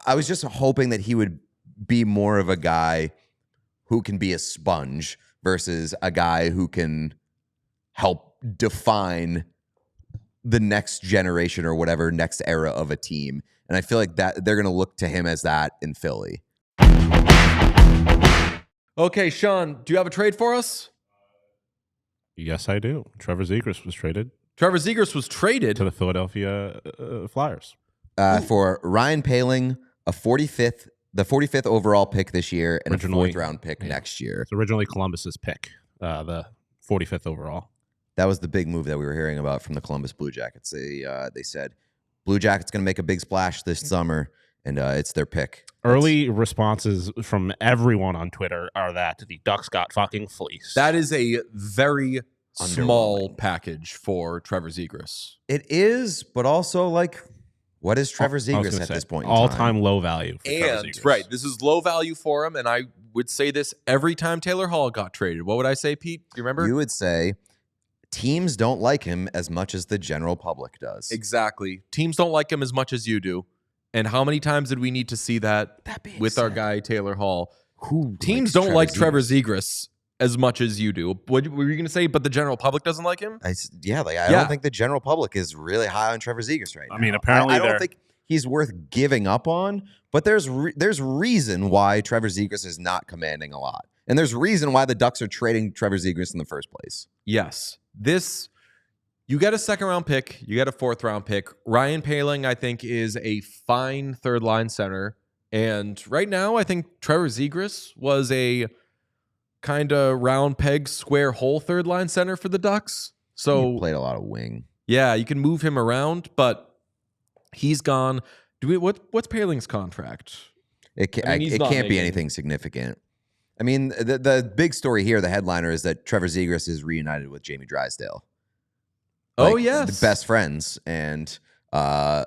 I was just hoping that he would be more of a guy who can be a sponge versus a guy who can help define the next generation or whatever next era of a team. And I feel like that they're going to look to him as that in Philly. Okay, Sean, do you have a trade for us? Yes, I do. Trevor Zegras was traded. Trevor Zegras was traded to the Philadelphia Flyers for Ryan Poehling, the 45th overall pick this year, and originally, a 4th round pick next year. It's originally Columbus's pick, the 45th overall. That was the big move that we were hearing about from the Columbus Blue Jackets. They said Blue Jackets going to make a big splash this summer, and it's their pick. Early responses from everyone on Twitter are that the Ducks got fucking fleeced. That is a very small package for Trevor Zegras. It is, but also like, what is Trevor Zegras at this point in time? All-time low value for Trevor Zegras. Right, this is low value for him, and I would say this every time Taylor Hall got traded. What would I say, Pete? Do you remember? You would say teams don't like him as much as the general public does. Exactly. Teams don't like him as much as you do. And how many times did we need to see that with our guy Taylor Hall? Teams don't like Trevor Zegras as much as you do. What were you going to say? But the general public doesn't like him? I don't think the general public is really high on Trevor Zegras right now. I mean, apparently I don't think he's worth giving up on, but there's reason why Trevor Zegras is not commanding a lot. And there's reason why the Ducks are trading Trevor Zegras in the first place. Yes. You get a 2nd round pick, you get a 4th round pick. Ryan Poehling, I think, is a fine 3rd line center. And right now, I think Trevor Zegras was a kind of round peg, square hole 3rd line center for the Ducks. So he played a lot of wing. Yeah, you can move him around, but he's gone. What's Poehling's contract? It can't be anything significant. I mean, the big story here, the headliner, is that Trevor Zegras is reunited with Jamie Drysdale. Yes, the best friends, and now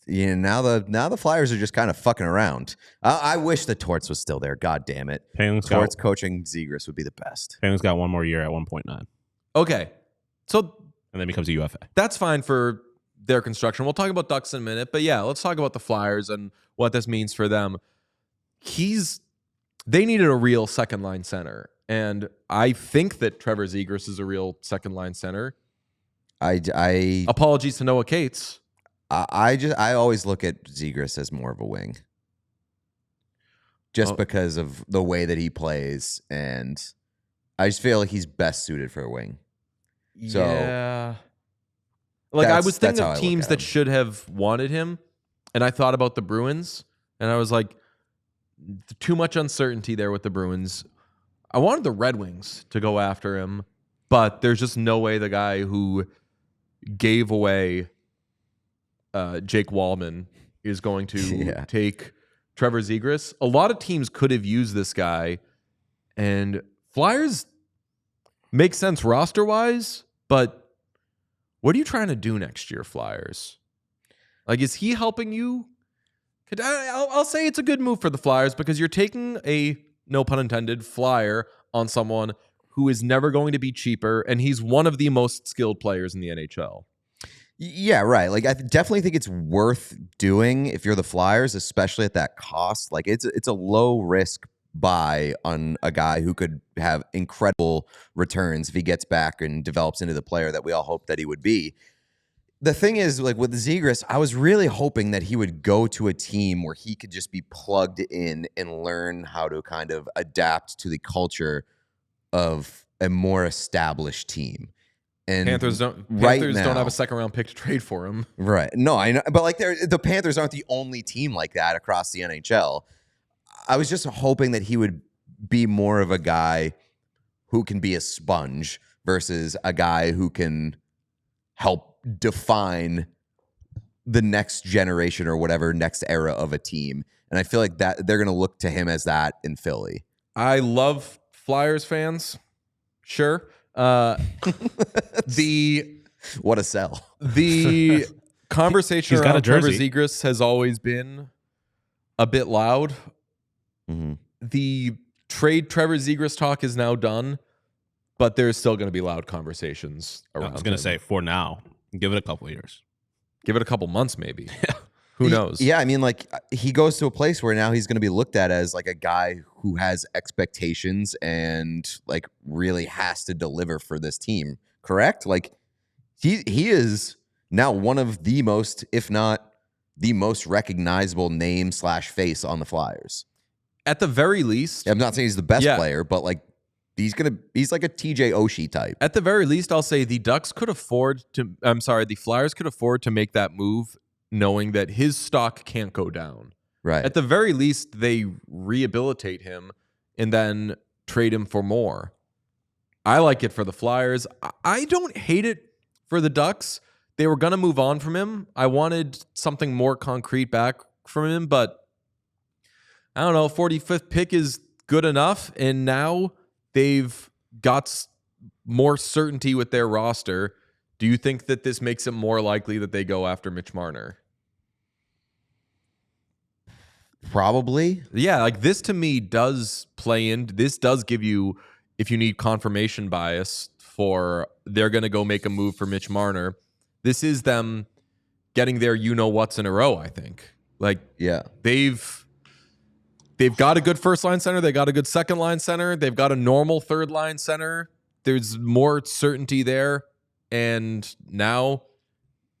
the Flyers are just kind of fucking around. I wish the Torts was still there. God damn it, Torts coaching Zegras would be the best. Poehling's got one more year at 1.9. Okay, so and then becomes a UFA. That's fine for their construction. We'll talk about Ducks in a minute, but yeah, let's talk about the Flyers and what this means for them. They needed a real 2nd line center, and I think that Trevor Zegras is a real 2nd line center. Apologies to Noah Cates. I always look at Zegras as more of a wing, just because of the way that he plays, and I just feel like he's best suited for a wing. So, yeah, I was thinking of teams that should have wanted him, and I thought about the Bruins, and I was like, too much uncertainty there with the Bruins. I wanted the Red Wings to go after him, but there's just no way the guy who gave away Jake Wallman is going to take Trevor Zegras. A lot of teams could have used this guy, and Flyers make sense roster-wise, but what are you trying to do next year, Flyers? Like, is he helping you? I'll say it's a good move for the Flyers because you're taking a, no pun intended, flyer on someone who is never going to be cheaper, and he's one of the most skilled players in the NHL. Yeah, right. Like, I definitely think it's worth doing if you're the Flyers, especially at that cost. Like, it's a low risk buy on a guy who could have incredible returns if he gets back and develops into the player that we all hope that he would be. The thing is, like with Zegras, I was really hoping that he would go to a team where he could just be plugged in and learn how to kind of adapt to the culture of a more established team. And Panthers don't have a 2nd round pick to trade for him. Right. No, I know, but like the Panthers aren't the only team like that across the NHL. I was just hoping that he would be more of a guy who can be a sponge versus a guy who can help define the next generation or whatever next era of a team. And I feel like that they're going to look to him as that in Philly. I love Flyers fans. Sure. What a sell. The conversation He's got around a jersey. Trevor Zegras has always been a bit loud. Mm-hmm. The trade Trevor Zegras talk is now done, but there's still going to be loud conversations around. I was going to say for now, give it a couple of years. Give it a couple months, maybe. Who knows? Yeah, I mean, like, he goes to a place where now he's going to be looked at as like a guy who has expectations and like really has to deliver for this team. Correct? Like, he is now one of the most, if not the most recognizable name / face on the Flyers. At the very least, I'm not saying he's the best player, but like he's like a TJ Oshie type. At the very least, I'll say the Flyers could afford to make that move knowing that his stock can't go down. Right. At the very least, they rehabilitate him and then trade him for more. I like it for the Flyers. I don't hate it for the Ducks. They were going to move on from him. I wanted something more concrete back from him, but I don't know, 45th pick is good enough, and now they've got more certainty with their roster. Do you think that this makes it more likely that they go after Mitch Marner? Probably. Yeah, like this to me does play in. This does give you, if you need confirmation bias for they're going to go make a move for Mitch Marner, this is them getting their you-know-what's in a row, I think. Like, yeah, they've got a good first-line center. They got a good second-line center. They've got a normal third-line center. There's more certainty there. And now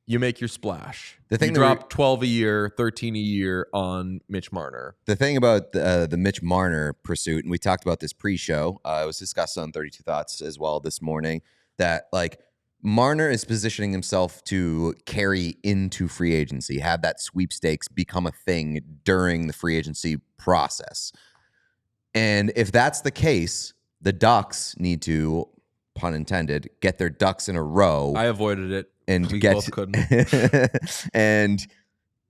you make your splash. You drop 12 a year, 13 a year on Mitch Marner. The thing about the Mitch Marner pursuit, and we talked about this pre-show, it was discussed on 32 Thoughts as well this morning, that like Marner is positioning himself to carry into free agency, have that sweepstakes become a thing during the free agency process. And if that's the case, the Ducks need to, pun intended, get their ducks in a row. I avoided it. And we get both couldn't. and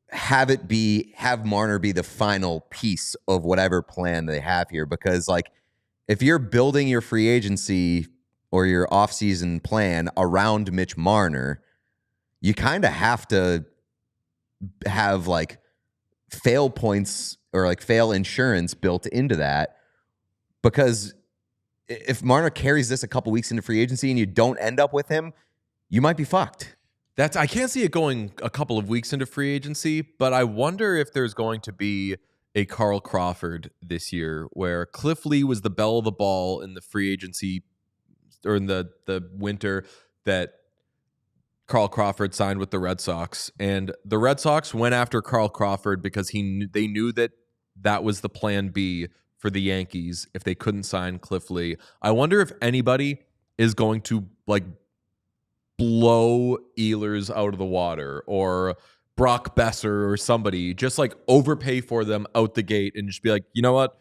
have Marner be the final piece of whatever plan they have here. Because like if you're building your free agency or your offseason plan around Mitch Marner, you kind of have to have like fail points or like fail insurance built into that, because if Marner carries this a couple weeks into free agency and you don't end up with him, you might be fucked. I can't see it going a couple of weeks into free agency, but I wonder if there's going to be a Carl Crawford this year where Cliff Lee was the belle of the ball in the free agency or in the winter that Carl Crawford signed with the Red Sox. And the Red Sox went after Carl Crawford because they knew that was the plan B for the Yankees if they couldn't sign Cliff Lee. I wonder if anybody is going to like blow Ehlers out of the water or Brock Besser or somebody, just like overpay for them out the gate and just be like, you know what?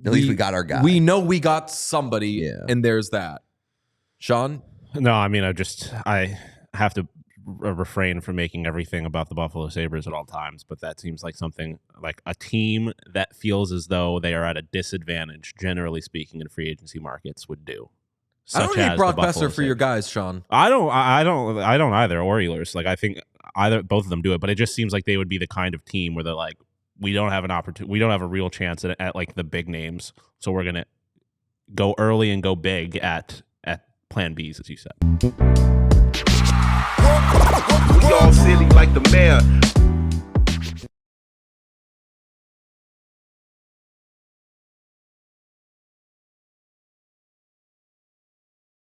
At least we got our guy. We know we got somebody, and there's that. Sean? No, I mean, I have to refrain from making everything about the Buffalo Sabres at all times, but that seems like something like a team that feels as though they are at a disadvantage, generally speaking, in free agency markets would do. I don't need Brock Besser for your guys, Sean. I don't either, or Ehlers. Like I think both of them do it, but it just seems like they would be the kind of team where they're like, we don't have an opportunity, we don't have a real chance at like the big names, so we're gonna go early and go big at Plan B's, as you said. We all silly like the mayor.